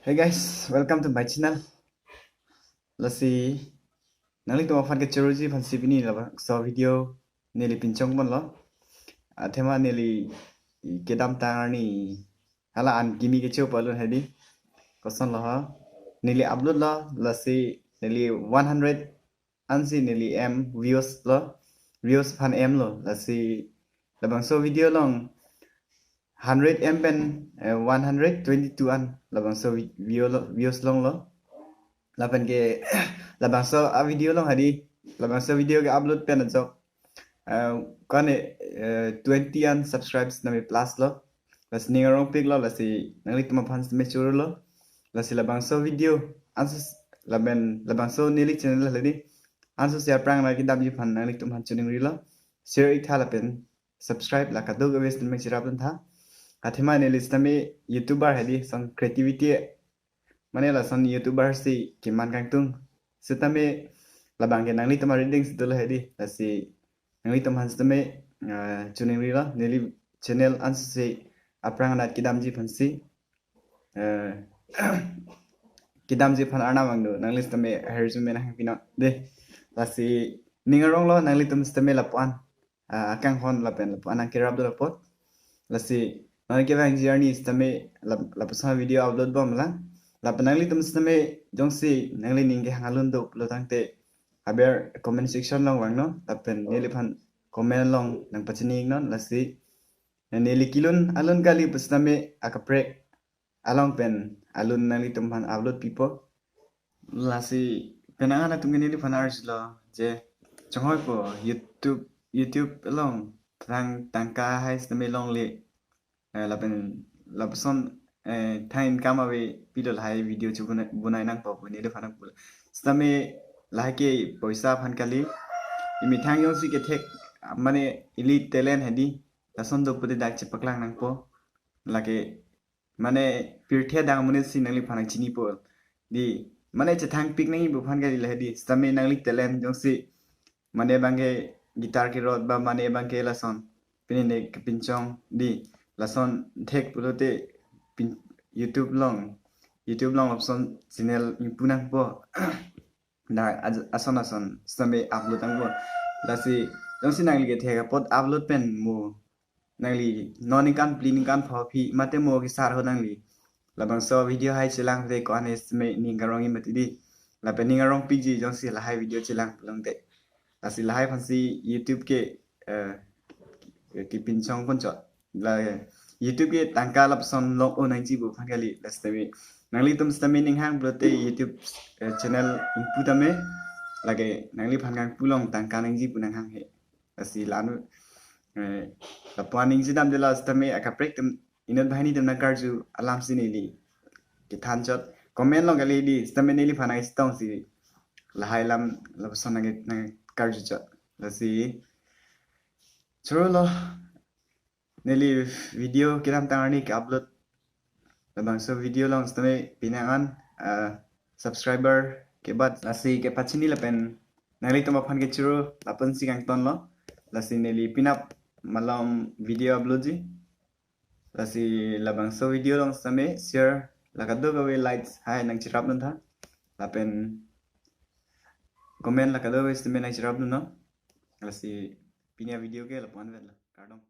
Hey guys, welcome to my channel. Let's see. Nang ling to fan ke cheruji fan sipini la so video nili pinchong mon lo. Thema nili kedam tang ni hala an gimi ke cheu palun hedi. Kosan lo ha. Nili upload lo let's see nili 100 ansi nili m views lo. Views fan m lo. Let's see. Labang so video long 100 m pen 122 an labang so views long lo. Lapan ke labang so a video long hadi labang so video ke upload pen ajo kan 20 an subscribes na me plus lo las ningarong pig lo lasi nangli tuma fans me churu lo lasi labang so video ansus labang so nili channel ladi ansus ya prang na ki dam ji fan nangli tum han chuning ri lo share ik thala pen subscribe la ka do ge west me chirap tha athima ne list me youtuber hadi some creativity Mana lah son YouTuber si kiman kang tung. Setame labang ke nangli tama reading setelah hedi. Lasi nangli tama hans tame chuning rila neli channel ans si aprang anat kidam ji fansi. Kidam ji fan arna mangdo nangli tame herju me nang pina de. Lasi ningarong lo nangli tama tame lapuan. Akang hon lapen lapuan ang kirab do lapot. Lasi nangli ke bang journey tame lapusan video upload bom lang. Lapanangli tum stame jongsi nangli ningge hangalun do lotangte haber comment section long wang no lapen neli phan comment long nang pachini non lasi neli kilun alun kali pustame akaprek along pen alun nangli tum phan upload people lasi penangan na tungin neli phan ars lo je chonghoi po YouTube long tangka hai stame long le lapen lapson time kama we pidol hai video chu bunai nang pa buni le phanang pula stame lahke poisa phan kali imi thang yong si ke thek mane elite talent hedi tason do pude dak chepaklang nang po lake mane pirthe dang mune si nangli phanang chini po di mane che thang pik nang bu phan kali hedi stame nangli talent jong si mane bange guitar ke rod ba mane bange lason pine pinchong di lason thek pulote YouTube long option channel impunang po na ason sambe upload ang po lasi dong sinang lige thega pot upload pen mo nangli non kan plin kan phi mate mo ki sar ho nangli labang so video hai chilang de ko anes me ningarong i matidi la pe ningarong pg jong si la hai video chilang long de lasi la hai phansi YouTube ke ki pinchong kon chot la YouTube ke tangka lapson long o nang jibu phangali lastami nangli tum stami ning hang blote YouTube channel input ame lage nangli phangang pulong tangka nang jibu nang hang he asi lanu la planning jidam de la stami akaprek tum inat bhani tum nakarju alam sinili ki thanjot comment long gali di stami nili phanai stong si la hailam lapson nang karju chot lasi churolo Neli video kiram tangani ke upload labang so video long stame pinangan subscriber ke bad lasi ke pachini lapen nali toma phan ke churu lapan si kang ton lo lasi neli pinap malam video upload ji lasi labang so video long stame share lakado gawe likes hai nang chirap nun tha lapen comment lakado gawe stame nang chirap nun no lasi pinya video ke lapan vet la kardom